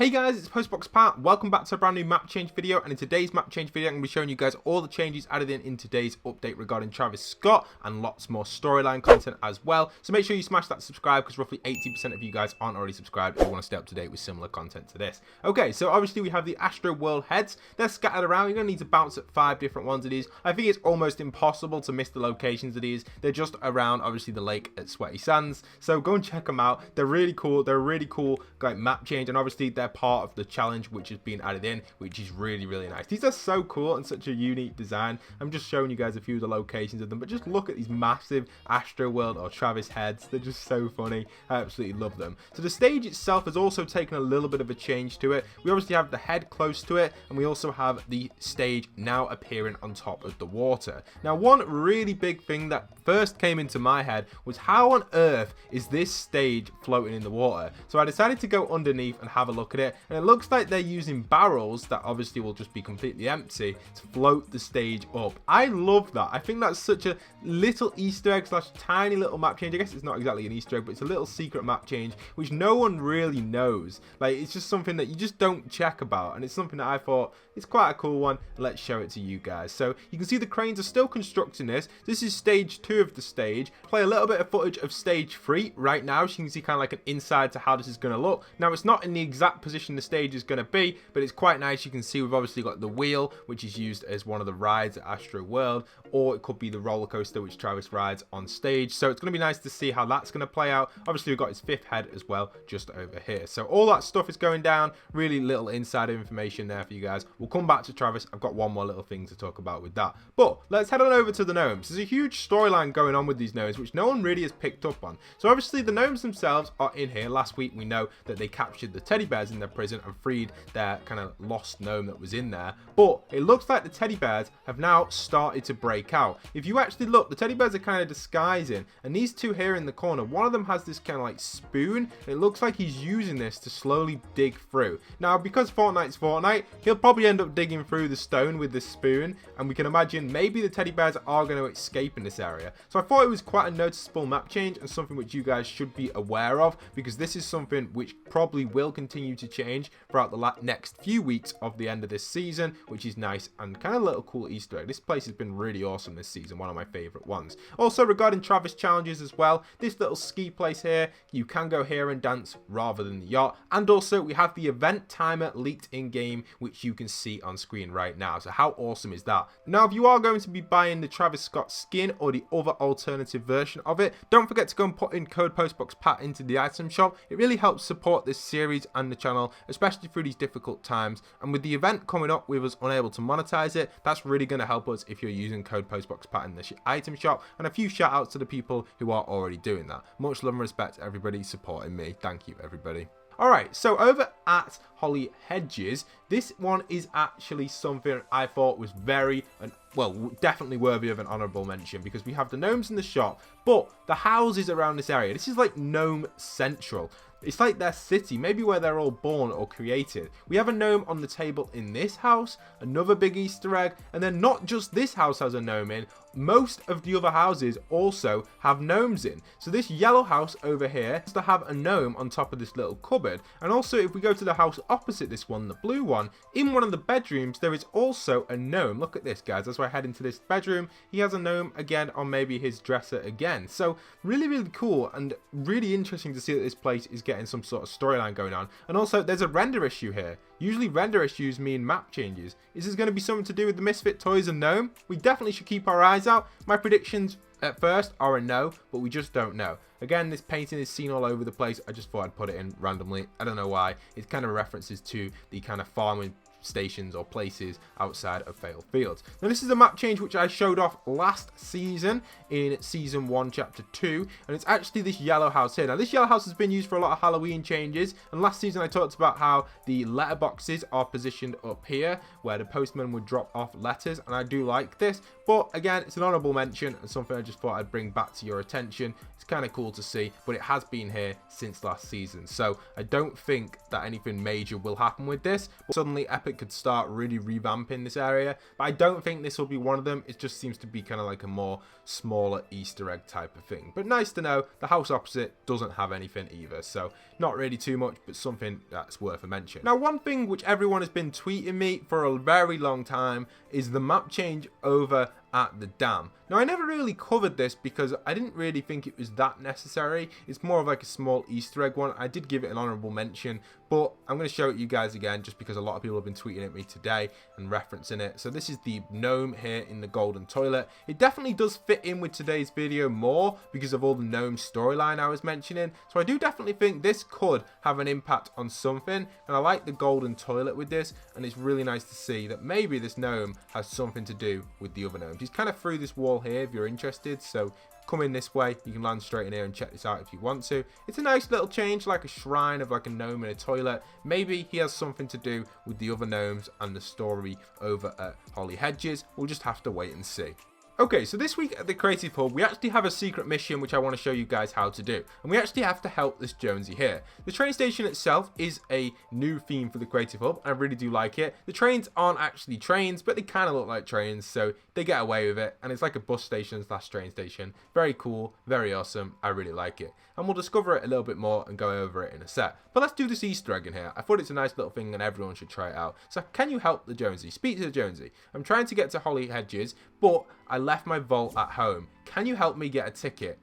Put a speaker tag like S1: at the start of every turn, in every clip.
S1: Hey guys, it's Postboxpat. Welcome back to a brand new map change video, and in today's map change video I'm going to be showing you guys all the changes added in today's update regarding Travis Scott and lots more storyline content as well. So make sure you smash that subscribe because roughly 80% of you guys aren't already subscribed if you want to stay up to date with similar content to this. Okay, so obviously we have the Astroworld Heads. They're scattered around. You're going to need to bounce at 5 different ones of these. I think it's almost impossible to miss the locations of these. They're just around obviously the lake at Sweaty Sands. So go and check them out. They're really cool. They're a really cool like map change, and obviously they're part of the challenge which has been added in, which is really nice. These are so cool and such a unique design. I'm just showing you guys a few of the locations of them, but just look at these massive Astroworld or Travis heads. They're just so funny. I absolutely love them. So the stage itself has also taken a little bit of a change to it. We obviously have the head close to it, and we also have the stage now appearing on top of the water. Now, one really big thing that first came into my head was how on earth is this stage floating in the water? So I decided to go underneath and have a look at it, and it looks like they're using barrels that obviously will just be completely empty to float the stage up. I love that. I think that's such a little Easter egg slash tiny little map change. I guess it's not exactly an Easter egg, but it's a little secret map change which no one really knows. Like, it's just something that you just don't check about, and it's something that I thought it's quite a cool one. Let's show it to you guys. So you can see the cranes are still constructing this. This is stage 2 of the stage. Play a little bit of footage of stage 3 right now, so you can see kind of like an inside to how this is going to look. Now, it's not in the exact position the stage is going to be, but it's quite nice. You can see we've obviously got the wheel, which is used as one of the rides at Astroworld, or it could be the roller coaster which Travis rides on stage. So it's going to be nice to see how that's going to play out. Obviously we've got his 5th head as well just over here. So all that stuff is going down. Really little insider information there for you guys. We'll come back to Travis. I've got one more little thing to talk about with that, but let's head on over to the gnomes. There's a huge storyline going on with these gnomes which no one really has picked up on. So obviously the gnomes themselves are in here. Last week we know that they captured the teddy bears in their prison and freed their kind of lost gnome that was in there, but it looks like the teddy bears have now started to break out. If you actually look, the teddy bears are kind of disguising, and these two here in the corner, one of them has this kind of like spoon. It looks like he's using this to slowly dig through. Now, because Fortnite's Fortnite, he'll probably end up digging through the stone with this spoon, and we can imagine maybe the teddy bears are going to escape in this area. So I thought it was quite a noticeable map change and something which you guys should be aware of, because this is something which probably will continue to change throughout the next few weeks of the end of this season, which is nice and kind of a little cool Easter egg. This place has been really awesome this season, one of my favorite ones. Also, regarding Travis challenges as well, this little ski place here, you can go here and dance rather than the yacht, and also we have the event timer leaked in game, which you can see on screen right now. So how awesome is that? Now, if you are going to be buying the Travis Scott skin or the other alternative version of it, don't forget to go and put in code Postboxpat into the item shop. It really helps support this series and the channel, especially through these difficult times. And with the event coming up with us unable to monetize it, that's really going to help us if you're using code Postboxpat in the item shop. And a few shout outs to the people who are already doing that. Much love and respect to everybody supporting me. Thank you, everybody. Alright, so over at Holly Hedges, this one is actually something I thought was definitely worthy of an honourable mention, because we have the gnomes in the shop, but the houses around this area, this is like Gnome Central. It's like their city, maybe where they're all born or created. We have a gnome on the table in this house, another big Easter egg, and then not just this house has a gnome in, most of the other houses also have gnomes in. So this yellow house over here has to have a gnome on top of this little cupboard. And also if we go to the house opposite this one, the blue one, in one of the bedrooms there is also a gnome. Look at this, guys. As I head into this bedroom, he has a gnome again on maybe his dresser again. So really cool and really interesting to see that this place is getting some sort of storyline going on. And also there's a render issue here. Usually render issues mean map changes. Is this going to be something to do with the Misfits Toys and Gnome? We definitely should keep our eyes out. My predictions at first are a no, but we just don't know. Again, this painting is seen all over the place. I just thought I'd put it in randomly. I don't know why. It kind of references to the kind of farming stations or places outside of Failed Fields. Now, this is a map change which I showed off last season in season 1 chapter 2, and it's actually this yellow house here. Now, this yellow house has been used for a lot of Halloween changes, and last season I talked about how the letterboxes are positioned up here where the postman would drop off letters, and I do like this, But again, it's an honorable mention and something I just thought I'd bring back to your attention. It's kind of cool to see, but it has been here since last season. So I don't think that anything major will happen with this. But suddenly Epic could start really revamping this area. But I don't think this will be one of them. It just seems to be kind of like a more smaller Easter egg type of thing. But nice to know the house opposite doesn't have anything either. So not really too much, but something that's worth a mention. Now, one thing which everyone has been tweeting me for a very long time is the map change over at the dam. Now, I never really covered this because I didn't really think it was that necessary. It's more of like a small Easter egg one. I did give it an honorable mention, but I'm going to show it you guys again just because a lot of people have been tweeting at me today and referencing it. So this is the gnome here in the golden toilet. It definitely does fit in with today's video more because of all the gnome storyline I was mentioning. So I do definitely think this could have an impact on something, and I like the golden toilet with this, and it's really nice to see that maybe this gnome has something to do with the other gnomes. He's kind of through this wall here if you're interested, so come in this way, you can land straight in here and check this out if you want to. It's a nice little change, like a shrine of like a gnome in a toilet. Maybe he has something to do with the other gnomes and the story over at Holly Hedges. We'll just have to wait and see. Okay, so this week at the Creative Hub, we actually have a secret mission which I want to show you guys how to do. And we actually have to help this Jonesy here. The train station itself is a new theme for the Creative Hub. I really do like it. The trains aren't actually trains, but they kind of look like trains, so they get away with it. And it's like a bus station / train station. Very cool, very awesome. I really like it. And we'll discover it a little bit more and go over it in a sec. But let's do this Easter egg in here. I thought it's a nice little thing and everyone should try it out. So can you help the Jonesy? Speak to the Jonesy. I'm trying to get to Holly Hedges, but I left my vault at home. Can you help me get a ticket?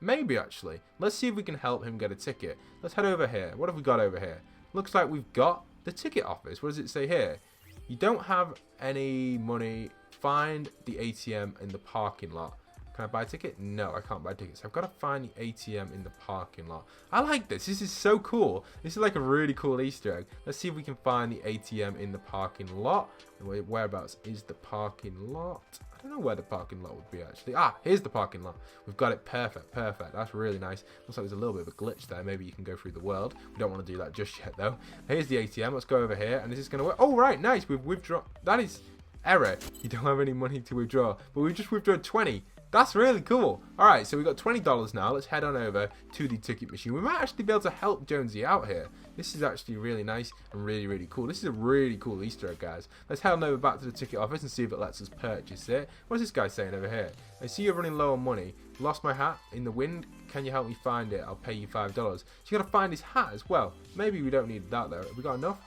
S1: Maybe actually. Let's see if we can help him get a ticket. Let's head over here. What have we got over here? Looks like we've got the ticket office. What does it say here? You don't have any money. Find the ATM in the parking lot. Can I buy a ticket? No, I can't buy tickets. I've got to find the ATM in the parking lot. I like this. This is so cool. This is like a really cool Easter egg. Let's see if we can find the ATM in the parking lot. Whereabouts is the parking lot? I don't know where the parking lot would be actually. Ah, here's the parking lot. We've got it. Perfect, perfect. That's really nice. Looks like there's a little bit of a glitch there. Maybe you can go through the world. We don't want to do that just yet though. Here's the ATM. Let's go over here and this is going to work. Oh, right. Nice. We've withdrawn. That is error. You don't have any money to withdraw, but we just withdrawn 20. That's really cool. All right, so we've got $20 now. Let's head on over to the ticket machine. We might actually be able to help Jonesy out here. This is actually really nice and really, really cool. This is a really cool Easter egg, guys. Let's head on over back to the ticket office and see if it lets us purchase it. What is this guy saying over here? I see you're running low on money. Lost my hat in the wind. Can you help me find it? I'll pay you $5. So you got to find his hat as well. Maybe we don't need that, though. Have we got enough?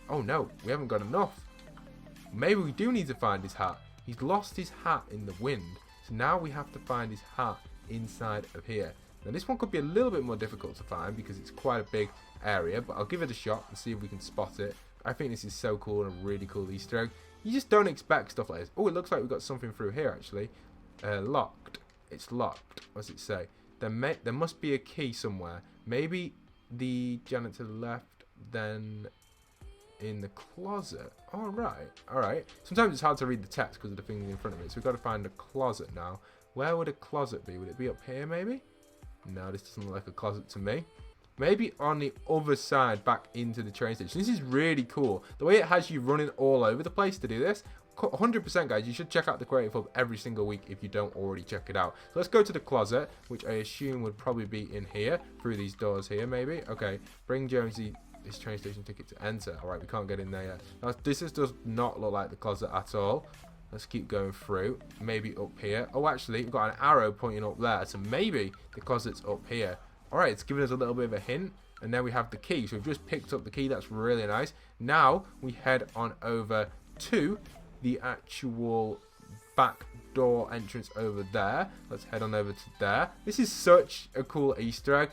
S1: Oh, no. We haven't got enough. Maybe we do need to find his hat. He's lost his hat in the wind. So now we have to find his hat inside of here. Now this one could be a little bit more difficult to find because it's quite a big area, but I'll give it a shot and see if we can spot it. I think this is so cool and a really cool Easter egg. You just don't expect stuff like this. Oh, it looks like we've got something through here actually. Locked. It's locked. What does it say? There must be a key somewhere. Maybe the janitor to the left, then in the closet. All right. Sometimes it's hard to read the text because of the things in front of it. So we've got to find a closet now. Where would a closet be? Would it be up here maybe? No, this doesn't look like a closet to me. Maybe on the other side back into the train station. This is really cool. The way it has you running all over the place to do this. 100% guys, you should check out the Creative Hub every single week if you don't already check it out. So let's go to the closet, which I assume would probably be in here, through these doors here maybe. Okay, bring Jonesy this train station ticket to enter. All right, we can't get in there yet. Now, this does not look like the closet at all. Let's keep going through. Maybe up here. Oh, actually, we've got an arrow pointing up there. So maybe the closet's up here. All right, it's giving us a little bit of a hint. And then we have the key. So we've just picked up the key. That's really nice. Now we head on over to the actual back door entrance over there. Let's head on over to there. This is such a cool Easter egg.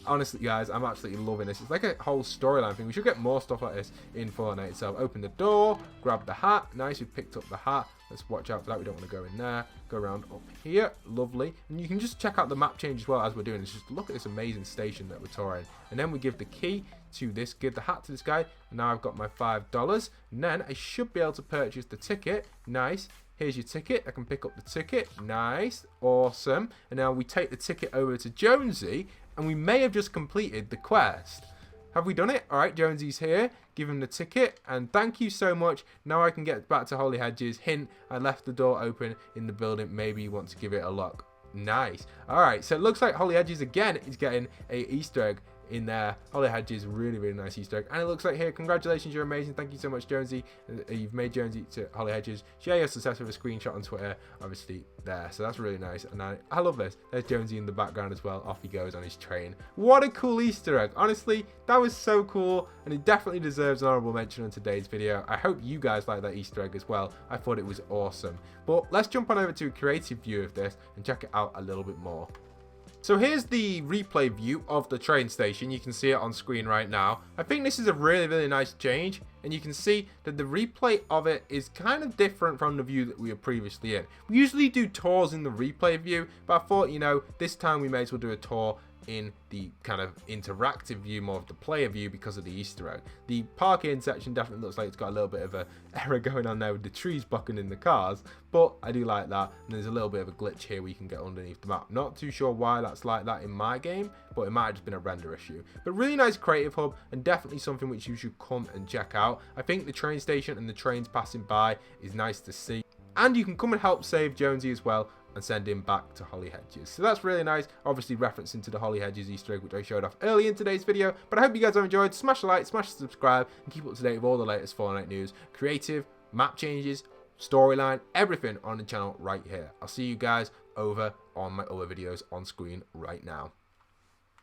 S1: Honestly, guys, I'm absolutely loving this. It's like a whole storyline thing. We should get more stuff like this in Fortnite itself. Open the door, grab the hat. Nice, we picked up the hat. Let's watch out for that. We don't want to go in there. Go around up here. Lovely. And you can just check out the map change as well as we're doing this. Just look at this amazing station that we're touring. And then we give the key to this, give the hat to this guy. And now I've got my $5. And then I should be able to purchase the ticket. Nice. Here's your ticket. I can pick up the ticket. Nice. Awesome. And now we take the ticket over to Jonesy. And we may have just completed the quest. have we done it? All right, Jonesy's here. Give him the ticket, and thank you so much. Now I can get back to Holly Hedges. Hint, I left the door open in the building. Maybe you want to give it a look. Nice. All right, so it looks like Holly Hedges again is getting a Easter egg in there. Holly Hedges, really, really nice Easter egg. And it looks like here, congratulations, you're amazing. Thank you so much, Jonesy. You've made Jonesy to Holly Hedges. Share your success with a screenshot on Twitter, obviously there. So that's really nice. And I love this. There's Jonesy in the background as well. Off he goes on his train. What a cool Easter egg. Honestly, that was so cool. And it definitely deserves an honorable mention on today's video. I hope you guys like that Easter egg as well. I thought it was awesome. But let's jump on over to a creative view of this and check it out a little bit more. So here's the replay view of the train station. You can see it on screen right now. I think this is a really, really nice change. And you can see that the replay of it is kind of different from the view that we were previously in. We usually do tours in the replay view, but I thought, you know, this time we may as well do a tour in the kind of interactive view, more of the player view, because of the Easter egg. The parking section definitely looks like it's got a little bit of a error going on there with the trees blocking in the cars, but I do like that. And there's a little bit of a glitch here where you can get underneath the map. Not too sure why that's like that in my game, but it might have just been a render issue. But really nice creative hub, and definitely something which you should come and check out. I think the train station and the trains passing by is nice to see. And you can come and help save Jonesy as well and send him back to Holly Hedges. So that's really nice, obviously referencing to the Holly Hedges Easter egg which I showed off early in today's video. But I hope you guys have enjoyed. Smash a like, smash the subscribe, and keep up to date with all the latest Fortnite news, creative, map changes, storyline, everything on the channel right here. I'll see you guys over on my other videos on screen right now.